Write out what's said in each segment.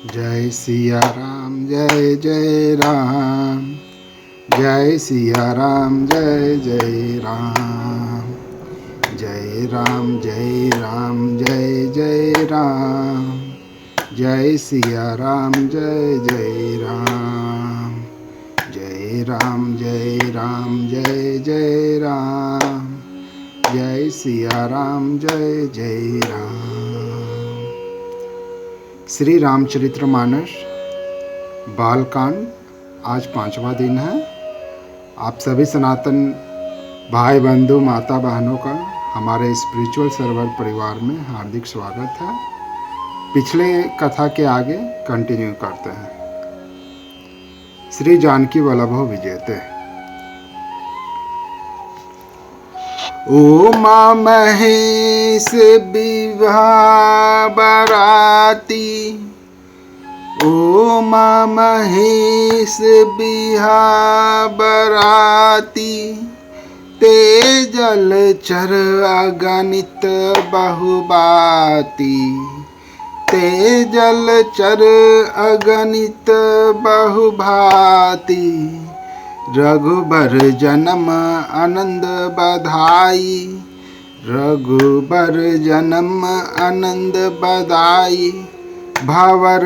जय सिया राम जय जय राम, जय सिया राम जय जय राम, जय राम जय राम जय जय राम, जय सिया राम जय जय राम, जय राम जय राम जय जय राम, जय सिया राम जय जय राम। श्री रामचरितमानस बालकांड आज 5वां दिन है। आप सभी सनातन भाई बंधु माता बहनों का हमारे स्पिरिचुअल सर्वर परिवार में हार्दिक स्वागत है। पिछले कथा के आगे कंटिन्यू करते हैं। श्री जानकी वल्लभो विजेते। उमा महेश विवाह बराती, उमा महेश विवाह बराती, ते जल चर अगणित बहुबाती, ते जल चर अगणित बहुभाती, रघुबर जन्म आनंद बधाई, रघुबर जन्म आनंद बधाई, भंवर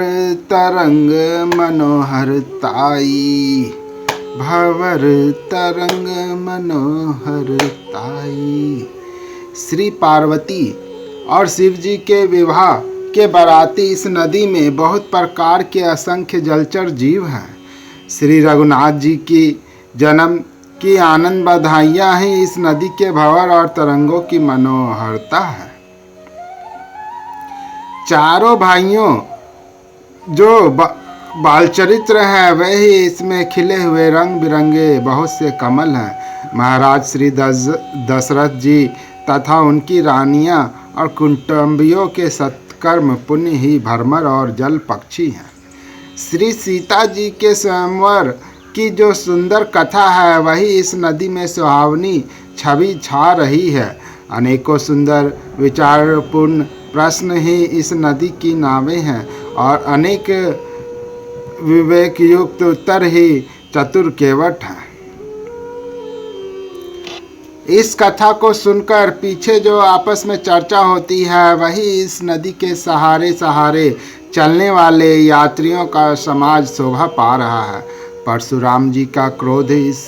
तरंग मनोहर ताई, भंवर तरंग मनोहर ताई। श्री पार्वती और शिव जी के विवाह के बराती इस नदी में बहुत प्रकार के असंख्य जलचर जीव हैं। श्री रघुनाथ जी की जन्म की आनंद बधाइयाँ हैं। इस नदी के भंवर और तरंगों की मनोहरता है। चारों भाइयों जो बालचरित्र हैं वही इसमें खिले हुए रंग बिरंगे बहुत से कमल हैं। महाराज श्री दशरथ जी तथा उनकी रानियां और कुटुंबियों के सत्कर्म पुण्य ही भरमर और जल पक्षी हैं। श्री सीता जी के स्वयंवर की जो सुंदर कथा है वही इस नदी में सुहावनी छवि छा रही है। अनेकों सुंदर विचारपूर्ण प्रश्न ही इस नदी की नावें हैं और अनेक विवेक युक्त उत्तर ही चतुर केवट हैं। इस कथा को सुनकर पीछे जो आपस में चर्चा होती है वही इस नदी के सहारे सहारे चलने वाले यात्रियों का समाज शोभा पा रहा है। परशुराम जी का क्रोध इस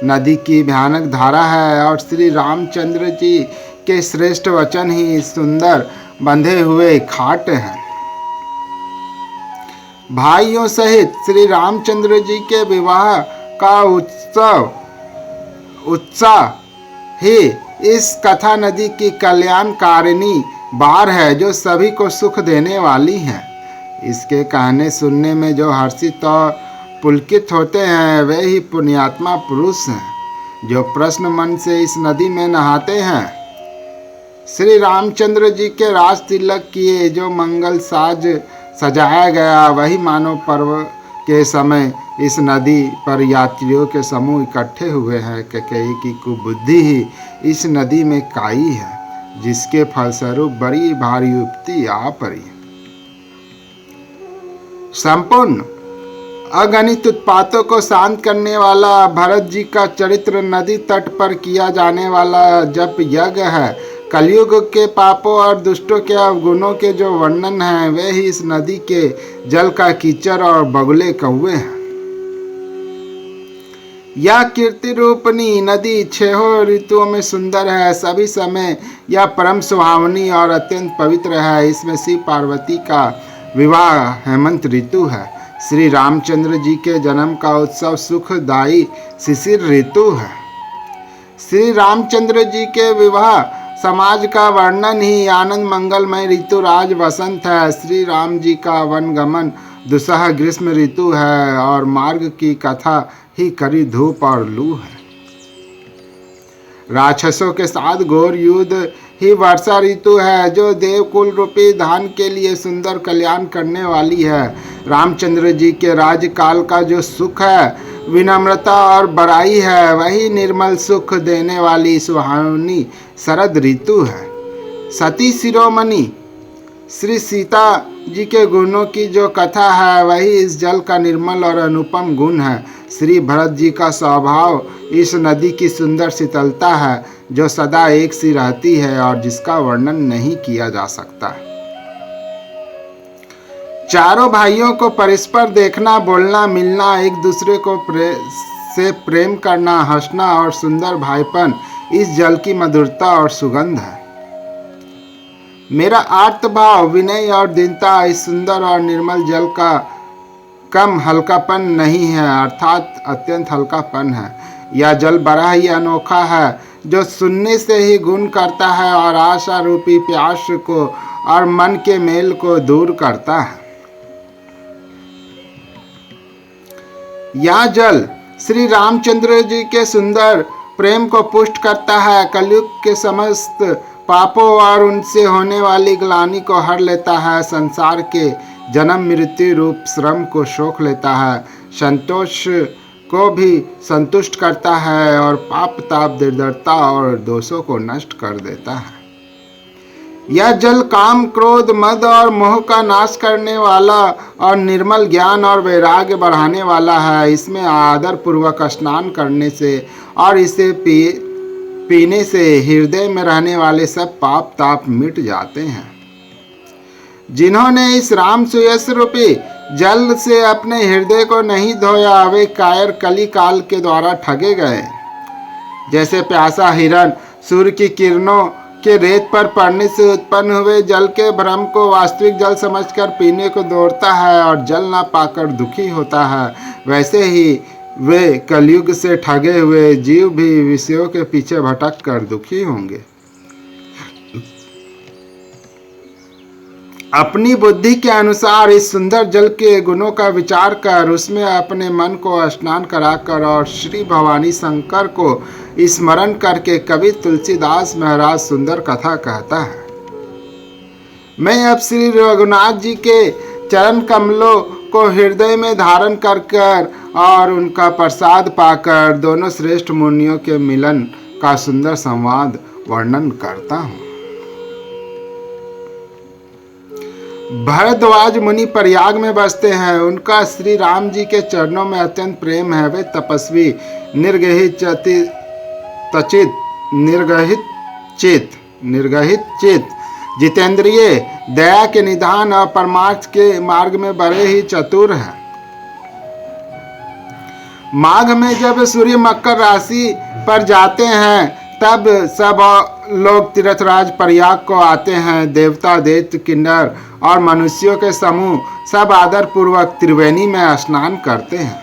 नदी की भयानक धारा है और श्री रामचंद्र जी के श्रेष्ठ वचन ही सुंदर बंधे हुए खाट हैं। भाइयों सहित श्री रामचंद्र जी के विवाह का उत्साह ही इस कथा नदी की कल्याणकारिणी बार है जो सभी को सुख देने वाली है। इसके कहने सुनने में जो हर्षित और पुलकित होते हैं वे ही पुण्यात्मा पुरुष हैं जो प्रसन्न मन से इस नदी में नहाते हैं। श्री रामचंद्र जी के राज तिलक किए जो मंगल साज सजाया गया वही मानव पर्व के समय इस नदी पर यात्रियों के समूह इकट्ठे हुए हैं। कैकेयी की कुबुद्धि ही इस नदी में काई है जिसके फलस्वरूप बड़ी भारी विपत्ति आ पड़ी। संपूर्ण अगणित उत्पातों को शांत करने वाला भरत जी का चरित्र नदी तट पर किया जाने वाला जप यज्ञ है। कलयुग के पापों और दुष्टों के अवगुणों के जो वर्णन हैं वे ही इस नदी के जल का कीचड़ और बगुले कौवे हैं। यह कीर्ति रूपनी नदी 6 ऋतुओं में सुंदर है। सभी समय यह परम सुहावनी और अत्यंत पवित्र है। इसमें शिव पार्वती का विवाह हेमंत ऋतु है। श्री रामचंद्र जी के जन्म का उत्सव सुखदायी शिशिर ऋतु है। श्री रामचंद्र जी के विवाह समाज का वर्णन ही आनंद मंगलमय ऋतु राज वसंत है। श्री राम जी का वनगमन दुसह ग्रीष्म ऋतु है और मार्ग की कथा ही करी धूप और लू है। राक्षसों के साथ घोर युद्ध ही वर्षा ऋतु है जो देवकुल रूपी धान के लिए सुंदर कल्याण करने वाली है। रामचंद्र जी के राज्यकाल का जो सुख है विनम्रता और बड़ाई है वही निर्मल सुख देने वाली सुहावनी शरद ऋतु है। सती शिरोमणि श्री सीता जी के गुणों की जो कथा है वही इस जल का निर्मल और अनुपम गुण है। श्री भरत जी का स्वभाव इस नदी की सुंदर शीतलता है जो सदा एक सी रहती है और जिसका वर्णन नहीं किया जा सकता। चारों भाइयों को परस्पर देखना, बोलना, मिलना, एक दूसरे को से प्रेम करना, हंसना और सुंदर भाईपन इस जल की मधुरता और सुगंध है। मेरा आर्तभाव, विनय और दीनता इस सुंदर और निर्मल जल का कम हल्कापन नहीं है, अर्थात अत्यंत हल्कापन है। यह जल बड़ा ही अनोखा है जो सुनने से ही गुण करता है और आशा रूपी प्यास को और मन के मेल को दूर करता है। यह जल श्री रामचंद्र जी के सुंदर प्रेम को पुष्ट करता है, कलयुग के समस्त पापों और उनसे होने वाली ग्लानि को हर लेता है, संसार के जन्म मृत्यु रूप श्रम को सोख लेता है, संतोष को भी संतुष्ट करता है और पाप ताप दरिद्रता और दोषों को नष्ट कर देता है। यह जल काम, क्रोध, मद और मोह का नाश करने वाला और निर्मल ज्ञान और वैराग्य बढ़ाने वाला है। इसमें आदर पूर्वक स्नान करने से और इसे पीने से हृदय में रहने वाले सब पाप ताप मिट जाते हैं। जिन्होंने इस राम सुयस रूपी जल से अपने हृदय को नहीं धोया वे कायर कली काल के द्वारा ठगे गए। जैसे प्यासा हिरण सूर्य की किरणों के रेत पर पड़ने से उत्पन्न हुए जल के भ्रम को वास्तविक जल समझकर पीने को दौड़ता है और जल ना पाकर दुखी होता है, वैसे ही वे कलयुग से ठगे हुए जीव भी विषयों के पीछे भटक कर दुखी होंगे। अपनी बुद्धि के अनुसार इस सुंदर जल के गुणों का विचार कर उसमें अपने मन को स्नान कराकर और श्री भवानी शंकर को स्मरण करके कवि तुलसीदास महाराज सुंदर कथा कहता है। मैं अब श्री रघुनाथ जी के चरण कमलों को हृदय में धारण कर और उनका प्रसाद पाकर दोनों श्रेष्ठ मुनियों के मिलन का सुंदर संवाद वर्णन करता हूँ। भरद्वाज मुनि प्रयाग में बसते हैं। उनका श्री राम जी के चरणों में अत्यंत प्रेम है। वे तपस्वी, निर्गहित चित, जितेंद्रिय, दया के निधान और परमार्थ के मार्ग में बड़े ही चतुर हैं। माघ में जब सूर्य मकर राशि पर जाते हैं तब सब लोग तीर्थराज प्रयाग को आते हैं। देवता, दैत्य, किन्नर और मनुष्यों के समूह सब आदर पूर्वक त्रिवेणी में स्नान करते हैं।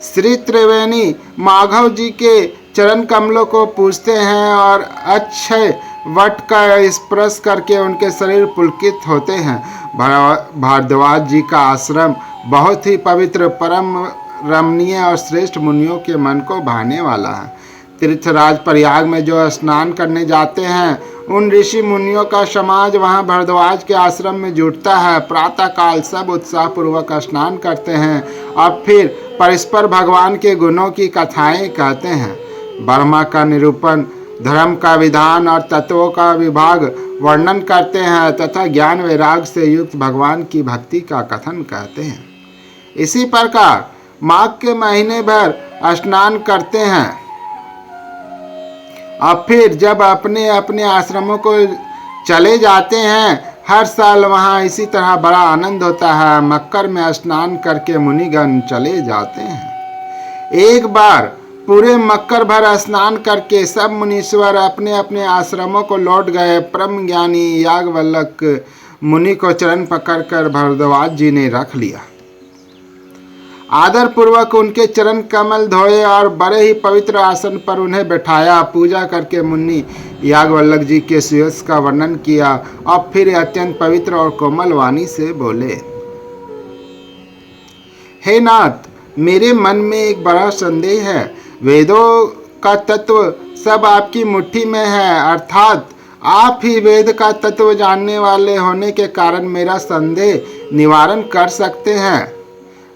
श्री त्रिवेणी माधव जी के चरण कमलों को पूजते हैं और अक्षय वट का स्पर्श करके उनके शरीर पुलकित होते हैं। भारद्वाज जी का आश्रम बहुत ही पवित्र, परम रमणीय और श्रेष्ठ मुनियों के मन को भाने वाला है। तीर्थराज प्रयाग में जो स्नान करने जाते हैं उन ऋषि मुनियों का समाज वहां भरद्वाज के आश्रम में जुटता है। प्रातः काल सब उत्साह पूर्वक स्नान करते हैं और फिर परस्पर भगवान के गुणों की कथाएं कहते हैं। ब्रह्मा का निरूपण, धर्म का विधान और तत्वों का विभाग वर्णन करते हैं तथा ज्ञान वैराग से युक्त भगवान की भक्ति का कथन कहते हैं। इसी प्रकार माघ के महीने भर स्नान करते हैं और फिर जब अपने अपने आश्रमों को चले जाते हैं। हर साल वहाँ इसी तरह बड़ा आनंद होता है। मकर में स्नान करके मुनिगण चले जाते हैं। एक बार पूरे मकर भर स्नान करके सब मुनीश्वर अपने अपने आश्रमों को लौट गए। परम ज्ञानी याज्ञवल्क्य मुनि को चरण पकड़कर भरद्वाज जी ने रख लिया। आदर पूर्वक उनके चरण कमल धोए और बड़े ही पवित्र आसन पर उन्हें बैठाया। पूजा करके मुनि याज्ञवल्क्य जी के सुयश का वर्णन किया और फिर अत्यंत पवित्र और कोमल वाणी से बोले, हे नाथ, मेरे मन में एक बड़ा संदेह है। वेदों का तत्व सब आपकी मुट्ठी में है, अर्थात आप ही वेद का तत्व जानने वाले होने के कारण मेरा संदेह निवारण कर सकते हैं।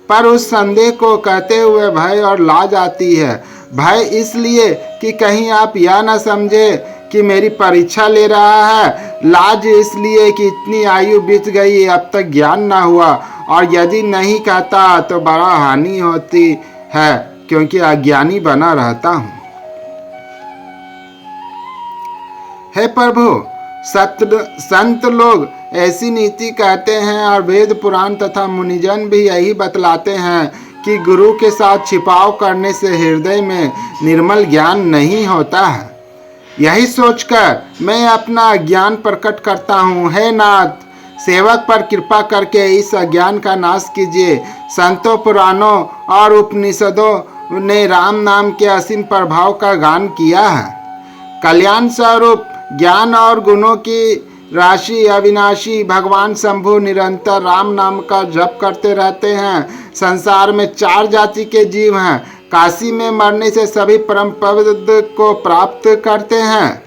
पर उस संदेह को कहते हुए भय और लाज आती है। भय इसलिए कि कहीं आप यह न समझे कि मेरी परीक्षा ले रहा है? लाज इसलिए कि इतनी आयु बीत गई, अब तक ज्ञान ना हुआ, और यदि नहीं कहता तो बड़ा हानि होती है, क्योंकि अज्ञानी बना रहता हूँ। हे प्रभु, संत लोग ऐसी नीति कहते हैं और वेद पुराण तथा मुनिजन भी यही बतलाते हैं कि गुरु के साथ छिपाव करने से हृदय में निर्मल ज्ञान नहीं होता है। यही सोचकर मैं अपना ज्ञान प्रकट करता हूँ। हे नाथ, सेवक पर कृपा करके इस अज्ञान का नाश कीजिए। संतों, पुराणों और उपनिषदों ने राम नाम के असीम प्रभाव का गान किया है। कल्याण स्वरूप ज्ञान और गुणों की राशि अविनाशी भगवान शंभु निरंतर राम नाम का जप करते रहते हैं। संसार में 4 जाति के जीव हैं। काशी में मरने से सभी परम पद को प्राप्त करते हैं।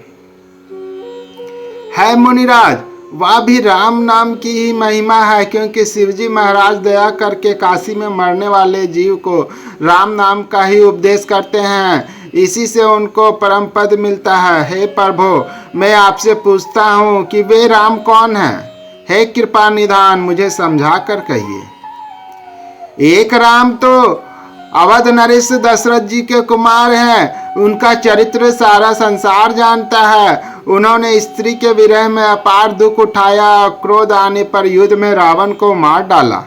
है मुनिराज, वह भी राम नाम की ही महिमा है, क्योंकि शिवजी महाराज दया करके काशी में मरने वाले जीव को राम नाम का ही उपदेश करते हैं। इसी से उनको परम पद मिलता है। हे प्रभु, मैं आपसे पूछता हूँ कि वे राम कौन हैं? हे कृपा निधान, मुझे समझा कर कहिए। एक राम तो अवध नरेश दशरथ जी के कुमार हैं। उनका चरित्र सारा संसार जानता है। उन्होंने स्त्री के विरह में अपार दुख उठाया और क्रोध आने पर युद्ध में रावण को मार डाला।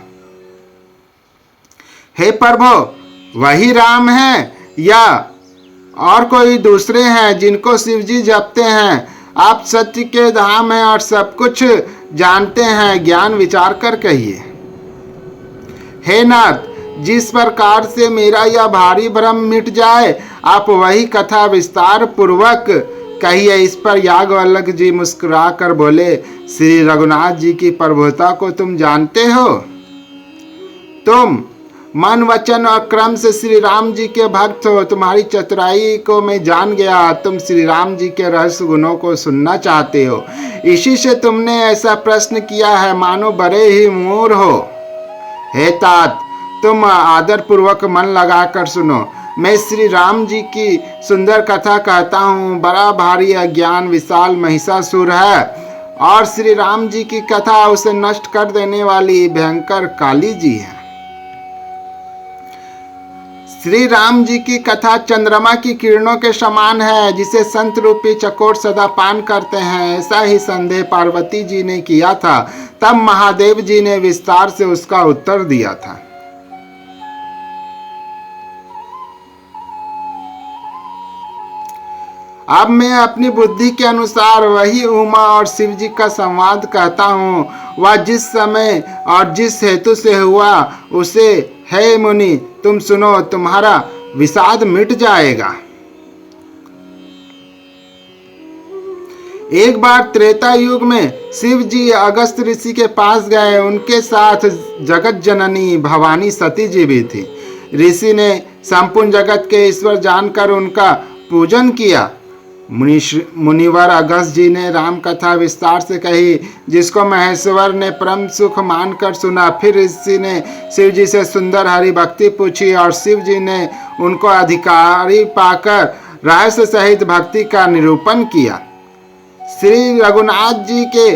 हे प्रभु, वही राम हैं या और कोई दूसरे हैं जिनको शिवजी जपते हैं? आप सत्य के धाम हैं और सब कुछ जानते हैं, ज्ञान विचार कर कहिए। हे नाथ, जिस प्रकार से मेरा यह भारी भ्रम मिट जाए, आप वही कथा विस्तार पूर्वक कहिए। इस पर याज्ञवल्क्य जी मुस्कुरा कर बोले, श्री रघुनाथ जी की प्रभुता को तुम जानते हो? तुम मन वचन और क्रम से श्री राम जी के भक्त हो। तुम्हारी चतुराई को मैं जान गया। तुम श्री राम जी के रहस्य गुणों को सुनना चाहते हो, इसी से तुमने ऐसा प्रश्न किया है, मानो बड़े ही मूढ़ हो। हे तात, तुम आदर पूर्वक मन लगाकर सुनो। मैं श्री राम जी की सुंदर कथा कहता हूँ। बड़ा भारी अज्ञान विशाल महिषासुर है, और श्री राम जी की कथा उसे नष्ट कर देने वाली भयंकर काली जी है। श्री राम जी की कथा चंद्रमा की किरणों के समान है, जिसे संत रूपी चकोर सदा पान करते हैं। ऐसा ही संदेह पार्वती जी ने किया था। तब महादेव जी ने विस्तार से उसका उत्तर दिया था। अब मैं अपनी बुद्धि के अनुसार वही उमा और शिव जी का संवाद कहता हूँ। वह जिस समय और जिस हेतु से हुआ उसे, हे मुनि, तुम सुनो, तुम्हारा विषाद मिट जाएगा। एक बार त्रेता युग में शिव जी अगस्त ऋषि के पास गए। उनके साथ जगत जननी भवानी सती जी भी थी। ऋषि ने संपूर्ण जगत के ईश्वर जानकर उनका पूजन किया। मुनिवर अगस्त जी ने राम कथा विस्तार से कही, जिसको महेश्वर ने परम सुख मानकर सुना। फिर ऋषि ने शिव जी से सुंदर हरि भक्ति पूछी और शिव जी ने उनको अधिकारी पाकर रहस्य सहित भक्ति का निरूपण किया। श्री रघुनाथ जी के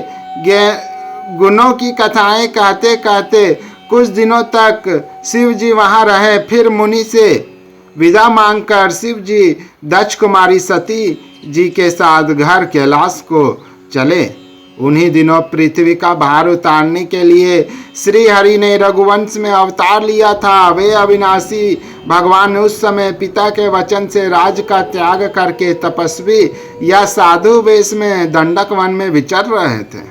गुणों की कथाएं कहते कहते कुछ दिनों तक शिव जी वहाँ रहे। फिर मुनि से विदा मांगकर शिव जी दक्ष कुमारी सती जी के साथ घर कैलाश को चले। उन्हीं दिनों पृथ्वी का भार उतारने के लिए श्री हरि ने रघुवंश में अवतार लिया था। वे अविनाशी भगवान उस समय पिता के वचन से राज का त्याग करके तपस्वी या साधु वेश में दंडक वन में विचर रहे थे।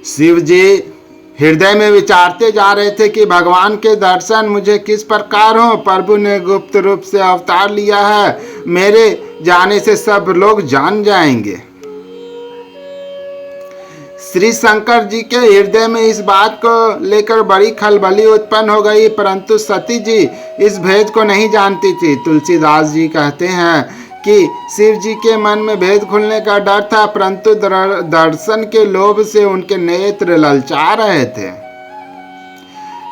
शिव जी हृदय में विचारते जा रहे थे कि भगवान के दर्शन मुझे किस प्रकार हो। प्रभु ने गुप्त रूप से अवतार लिया है, मेरे जाने से सब लोग जान जाएंगे। श्री शंकर जी के हृदय में इस बात को लेकर बड़ी खलबली उत्पन्न हो गई, परंतु सती जी इस भेद को नहीं जानती थी। तुलसीदास जी कहते हैं कि शिव जी के मन में भेद खुलने का डर था, परंतु दर्शन के लोभ से उनके नेत्र ललचा रहे थे।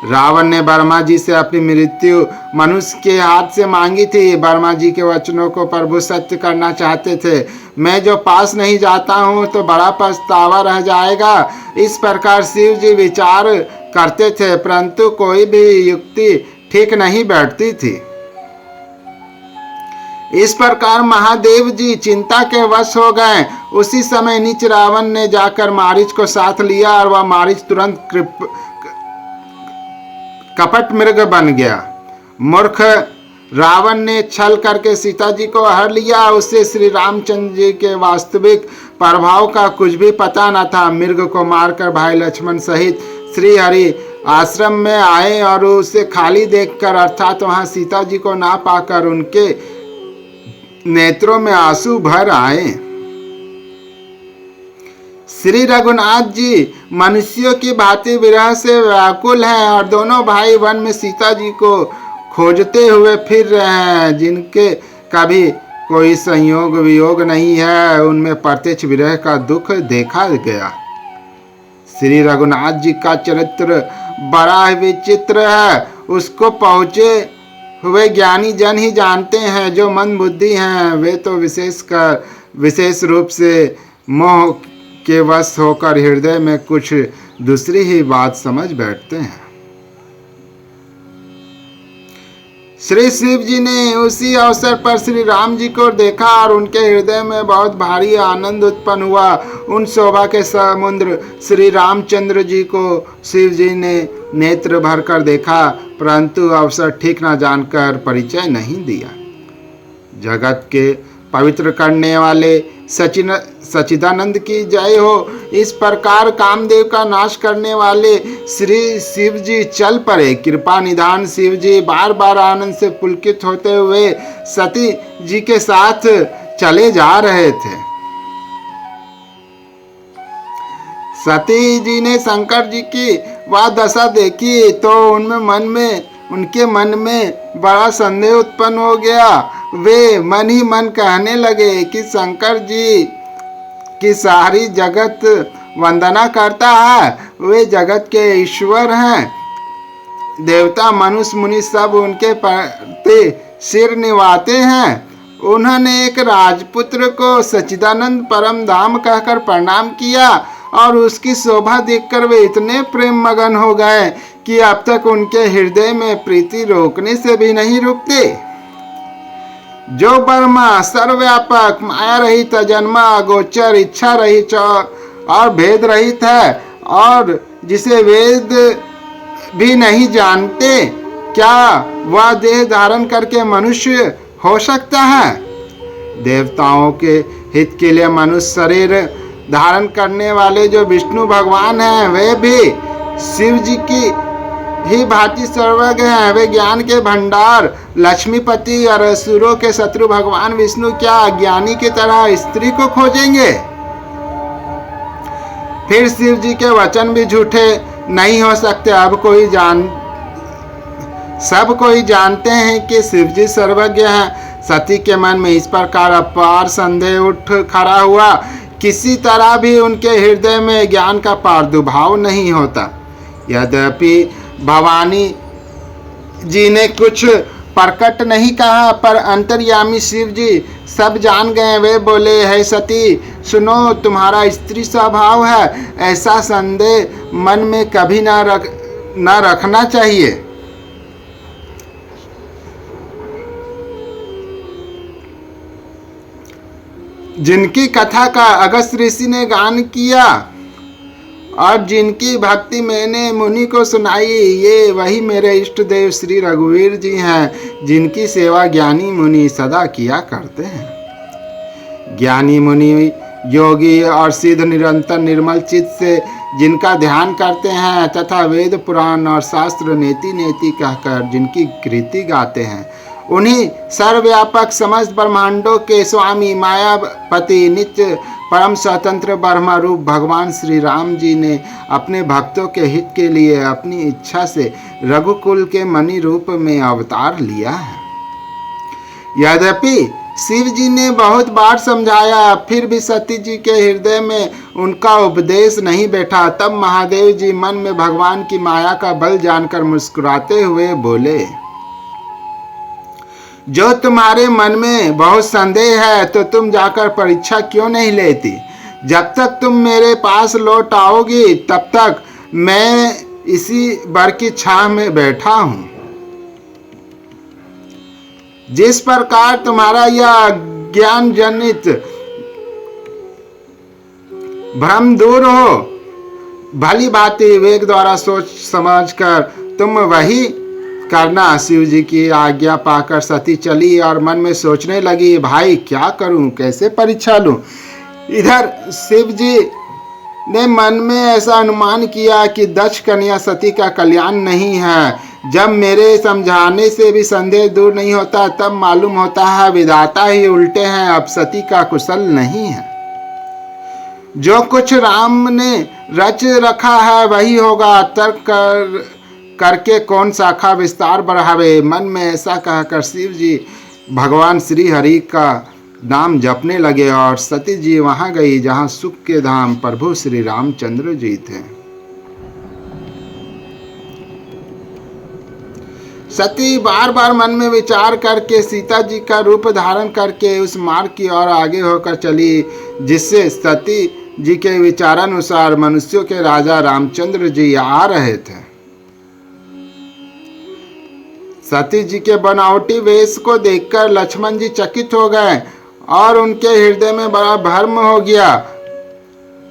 रावण ने वर्मा जी से अपनी मृत्यु मनुष्य के हाथ से मांगी थी। वर्मा जी के वचनों को प्रभु सत्य करना चाहते थे। मैं जो पास नहीं जाता हूँ तो बड़ा पछतावा रह जाएगा। इस प्रकार शिव जी विचार करते थे, परंतु कोई भी युक्ति ठीक नहीं बैठती थी। इस प्रकार महादेव जी चिंता के वश हो गए। उसी समय नीच रावण ने जाकर मारीच को साथ लिया और वह मारीच तुरंत कपट मृग बन गया। मूर्ख रावण ने छल करके सीता जी को हर लिया। उससे श्री रामचंद्र जी के वास्तविक प्रभाव का कुछ भी पता न था। मृग को मारकर भाई लक्ष्मण सहित श्री हरि आश्रम में आए और उसे खाली देखकर, अर्थात वहां सीता जी को ना पाकर उनके नेत्रों में आंसू भर आए। श्री रघुनाथ जी मनुष्यों की भांति विरह से व्याकुल हैं और दोनों भाई वन में सीता जी को खोजते हुए फिर रहे हैं, जिनके कभी कोई संयोग वियोग नहीं है। उनमें प्रत्यक्ष विरह का दुख देखा गया। श्री रघुनाथ जी का चरित्र बड़ा विचित्र है। उसको पहुँचे हुए ज्ञानी जन ही जानते हैं। जो मन बुद्धि हैं वे तो विशेष रूप से मोह के वश होकर हृदय में कुछ दूसरी ही बात समझ बैठते हैं। श्री शिव जी ने उसी अवसर पर श्री राम जी को देखा और उनके हृदय में बहुत भारी आनंद उत्पन्न हुआ। उन शोभा के समुद्र श्री रामचंद्र जी को शिव जी ने नेत्र भर कर देखा, परंतु अवसर ठीक न जानकर परिचय नहीं दिया। जगत के पवित्र करने वाले सच्चिदानंद की जय हो। इस प्रकार कामदेव का नाश करने वाले श्री शिव जी चल पड़े। कृपा निधान शिव जी बार बार आनंद से पुलकित होते हुए सती जी के साथ चले जा रहे थे। सती जी ने शंकर जी की वह दशा देखी तो उनके मन में बड़ा संदेह उत्पन्न हो गया। वे मन ही मन कहने लगे कि शंकर जी की सारी जगत वंदना करता है, वे जगत के ईश्वर हैं। देवता मनुष्य मुनि सब उनके प्रति सिर निवाते हैं। उन्होंने एक राजपुत्र को सच्चिदानंद परम धाम कहकर प्रणाम किया और उसकी शोभा देखकर वे इतने प्रेम मगन हो गए कि अब तक उनके हृदय में प्रीति रोकने से भी नहीं रुकते। जो ब्रह्मा सर्वव्यापक माया रहित जन्मा गोचर इच्छा रहित और भेद रहित है और जिसे वेद भी नहीं जानते, क्या वह देह धारण करके मनुष्य हो सकता है? देवताओं के हित के लिए मनुष्य शरीर धारण करने वाले जो विष्णु भगवान हैं वे भी शिव जी की ही भांति सर्वज्ञ हैं। वे ज्ञान के भंडार लक्ष्मीपति और असुरों के शत्रु भगवान विष्णु क्या अज्ञानी की तरह स्त्री को खोजेंगे? फिर शिव जी के वचन भी झूठे नहीं हो सकते। सब कोई जानते हैं कि शिव जी सर्वज्ञ हैं। सती के मन में इस प्रकार अपार संदेह उठ खड़ा हुआ। किसी तरह भी उनके हृदय में ज्ञान का प्रादुर्भाव नहीं होता। यद्यपि भवानी जी ने कुछ प्रकट नहीं कहा, पर अंतर्यामी शिव जी सब जान गए। वे बोले, हे सती सुनो, तुम्हारा स्त्री स्वभाव है, ऐसा संदेह मन में कभी न रखना चाहिए। जिनकी कथा का अगस्त्य ऋषि ने गान किया और जिनकी भक्ति मैंने मुनि को सुनाई, ये वही मेरे इष्ट देव श्री रघुवीर जी हैं, जिनकी सेवा ज्ञानी मुनि सदा किया करते हैं। ज्ञानी मुनि योगी और सिद्ध निरंतर निर्मल चित्त से जिनका ध्यान करते हैं तथा वेद पुराण और शास्त्र नेति नेति कहकर जिनकी कृति गाते हैं, उन्हीं सर्वव्यापक समस्त ब्रह्मांडों के स्वामी मायापति नित्य परम स्वतंत्र ब्रह्म रूप भगवान श्री राम जी ने अपने भक्तों के हित के लिए अपनी इच्छा से रघुकुल के मणि रूप में अवतार लिया है। यद्यपि शिव जी ने बहुत बार समझाया, फिर भी सती जी के हृदय में उनका उपदेश नहीं बैठा। तब महादेव जी मन में भगवान की माया का बल जानकर मुस्कुराते हुए बोले, जो तुम्हारे मन में बहुत संदेह है तो तुम जाकर परीक्षा क्यों नहीं लेती? जब तक तुम मेरे पास लौट आओगी तब तक मैं इसी बर की छांव में बैठा हूं। जिस प्रकार तुम्हारा यह ज्ञान जनित भ्रम दूर हो, भली भांति विवेक द्वारा सोच समझ कर तुम वही करना। शिव जी की आज्ञा पाकर सती चली और मन में सोचने लगी, भाई क्या करूं, कैसे परीक्षा लूं। इधर शिव जी ने मन में ऐसा अनुमान किया कि दक्ष कन्या सती का कल्याण नहीं है। जब मेरे समझाने से भी संदेह दूर नहीं होता तब मालूम होता है विधाता ही उल्टे हैं, अब सती का कुशल नहीं है। जो कुछ राम ने रच रखा है वही होगा, तर्क करके कौन शाखा विस्तार बढ़ावे। मन में ऐसा कहकर शिव जी भगवान श्री हरि का नाम जपने लगे और सती जी वहां गई जहां सुख के धाम प्रभु श्री रामचंद्र जी थे। सती बार बार मन में विचार करके सीता जी का रूप धारण करके उस मार्ग की ओर आगे होकर चली जिससे सती जी के विचारानुसार मनुष्यों के राजा रामचंद्र जी आ रहे थे। सती जी के बनावटी वेश को देखकर लक्ष्मण जी चकित हो गए और उनके हृदय में बड़ा भ्रम हो गया।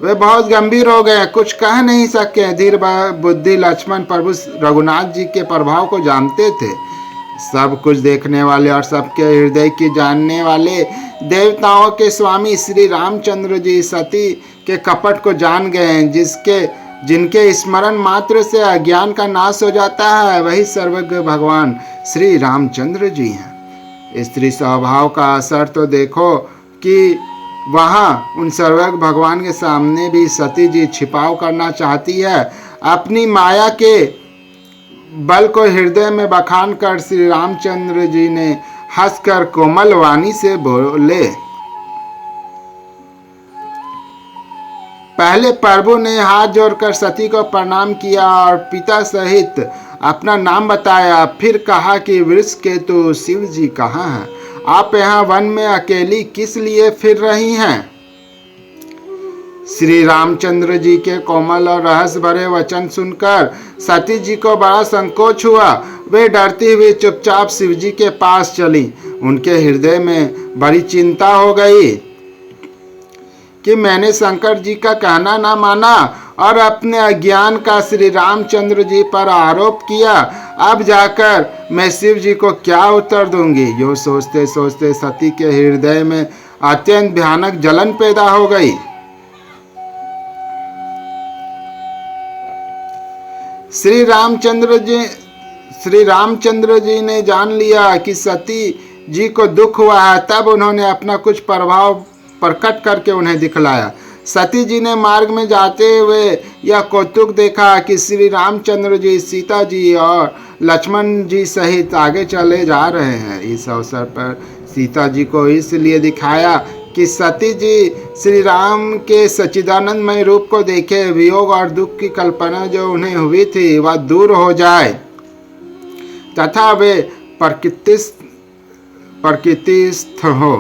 वे बहुत गंभीर हो गए, कुछ कह नहीं सके। धीर बुद्धि लक्ष्मण प्रभु रघुनाथ जी के प्रभाव को जानते थे। सब कुछ देखने वाले और सबके हृदय की जानने वाले देवताओं के स्वामी श्री रामचंद्र जी सती के कपट को जान गए। जिनके स्मरण मात्र से अज्ञान का नाश हो जाता है वही सर्वज्ञ भगवान श्री रामचंद्र जी हैं। स्त्री स्वभाव का असर तो देखो कि वहाँ उन सर्वज्ञ भगवान के सामने भी सती जी छिपाव करना चाहती है। अपनी माया के बल को हृदय में बखान कर श्री रामचंद्र जी ने हंसकर कोमल वाणी से बोले, पहले प्रभु ने हाथ जोड़कर सती को प्रणाम किया और पिता सहित अपना नाम बताया। फिर कहा कि वृषकेतु शिव जी कहाँ हैं? आप यहाँ वन में अकेली किस लिए फिर रही हैं? श्री रामचंद्र जी के कोमल और रहस्य भरे वचन सुनकर सती जी को बड़ा संकोच हुआ। वे डरती हुई चुपचाप शिव जी के पास चली। उनके हृदय में बड़ी चिंता हो गई कि मैंने शंकर जी का कहना ना माना और अपने अज्ञान का श्री रामचंद्र जी पर आरोप किया। अब जाकर मैं शिव जी को क्या उत्तर दूंगी? यो सोचते सोचते सती के हृदय में अत्यंत भयानक जलन पैदा हो गई। श्री रामचंद्र जी ने जान लिया कि सती जी को दुख हुआ है। तब उन्होंने अपना कुछ प्रभाव प्रकट करके उन्हें दिखलाया। सती जी ने मार्ग में जाते हुए यह कौतुक देखा कि श्री रामचंद्र जी सीता जी और लक्ष्मण जी सहित आगे चले जा रहे हैं। इस अवसर पर सीता जी को इसलिए दिखाया कि सती जी श्री राम के सच्चिदानंदमय रूप को देखे, वियोग और दुख की कल्पना जो उन्हें हुई थी वह दूर हो जाए तथा वे प्रकृतिस्थ हो।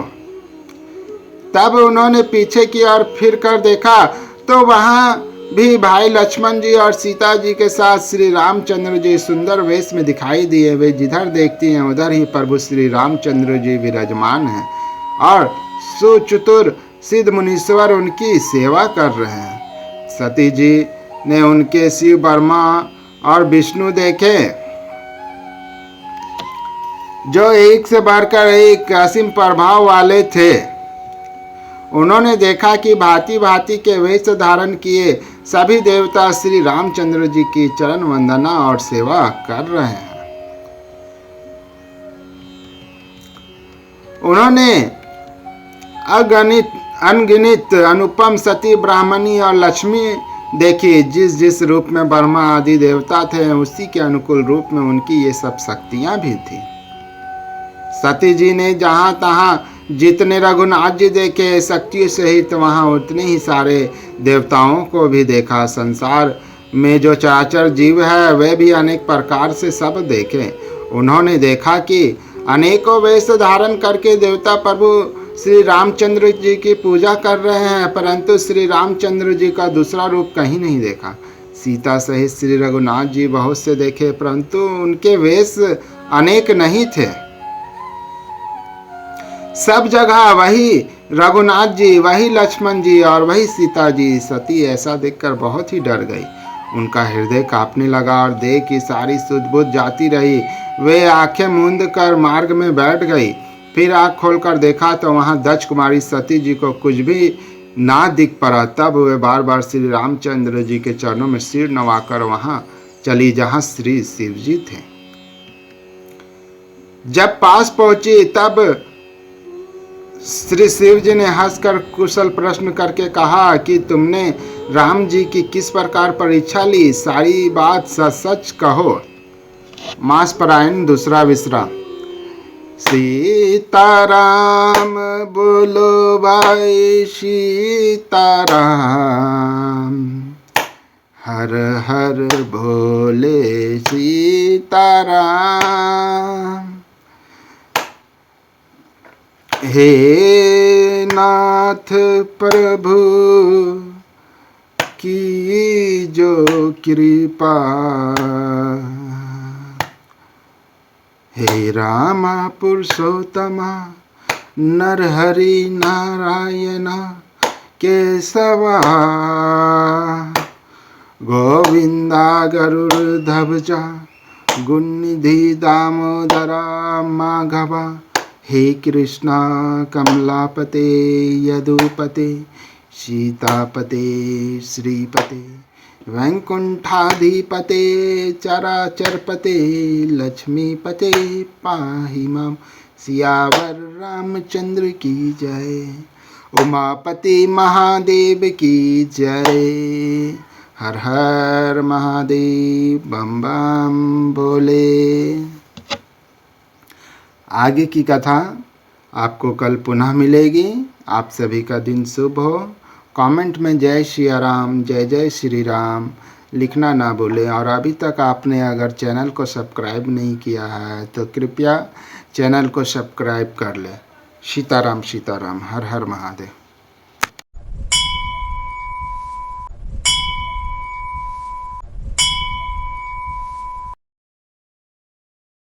तब उन्होंने पीछे की ओर फिर कर देखा तो वहां भी भाई लक्ष्मण जी और सीता जी के साथ श्री रामचंद्र जी सुंदर वेश में दिखाई दिए। वे जिधर देखती हैं उधर ही प्रभु श्री रामचंद्र जी विराजमान हैं और सुचतुर सिद्ध मुनीश्वर उनकी सेवा कर रहे हैं। सती जी ने उनके शिव ब्रह्मा और विष्णु देखे जो एक से बढ़कर एक असीम प्रभाव वाले थे। उन्होंने देखा कि भांति भांति के वेश धारण किए सभी देवता श्री रामचंद्र जी की चरण वंदना और सेवा कर रहे हैं। उन्होंने अनगिनित अनुपम सती ब्राह्मणी और लक्ष्मी देखी। जिस जिस रूप में ब्रह्मा आदि देवता थे उसी के अनुकूल रूप में उनकी ये सब शक्तियां भी थी। सती जी ने जहाँ तहाँ जितने रघुनाथ जी देखे शक्ति सहित वहाँ उतने ही सारे देवताओं को भी देखा। संसार में जो चराचर जीव है वे भी अनेक प्रकार से सब देखे। उन्होंने देखा कि अनेकों वेश धारण करके देवता प्रभु श्री रामचंद्र जी की पूजा कर रहे हैं, परंतु श्री रामचंद्र जी का दूसरा रूप कहीं नहीं देखा। सीता सहित श्री रघुनाथ जी बहुत से देखे, परंतु उनके वेश अनेक नहीं थे। सब जगह वही रघुनाथ जी, वही लक्ष्मण जी और वही सीता जी। सती ऐसा देखकर बहुत ही डर गई। उनका हृदय कांपने लगा और देह की सारी सुध बुध जाती रही। वे आंखें मूंद कर मार्ग में बैठ गई। फिर आँख खोलकर देखा तो वहाँ दक्ष कुमारी सती जी को कुछ भी ना दिख पड़ा। तब वे बार बार श्री रामचंद्र जी के चरणों में सिर नवाकर वहाँ चली जहाँ श्री शिव जी थे। जब पास पहुंची तब श्री शिव जी ने हंसकर कुशल प्रश्न करके कहा कि तुमने राम जी की किस प्रकार परीक्षा ली, सारी बात सच सच कहो। मास परायण दूसरा विश्राम। सीताराम बोलो भाई सीताराम, हर हर भोले सीताराम। हे नाथ प्रभु की जो कृपा, हे रामा पुरुषोत्तमा नरहरि नारायण केशवा, गोविंदा गरुड़ध्वजा गुणनिधि दामोदरा माधवा, हे कृष्णा कमलापते यदुपते सीतापते श्रीपते, वैकुंठाधिपते चराचरपते लक्ष्मीपते पाहि मां। सियावर रामचंद्र की जय, उमापति महादेव की जय। हर हर महादेव, बम बम बोले। आगे की कथा आपको कल पुनः मिलेगी। आप सभी का दिन शुभ हो। कमेंट में जय सिया राम, जय जय श्री राम लिखना ना भूलें। और अभी तक आपने अगर चैनल को सब्सक्राइब नहीं किया है तो कृपया चैनल को सब्सक्राइब कर लें। सीताराम सीताराम, हर हर महादेव।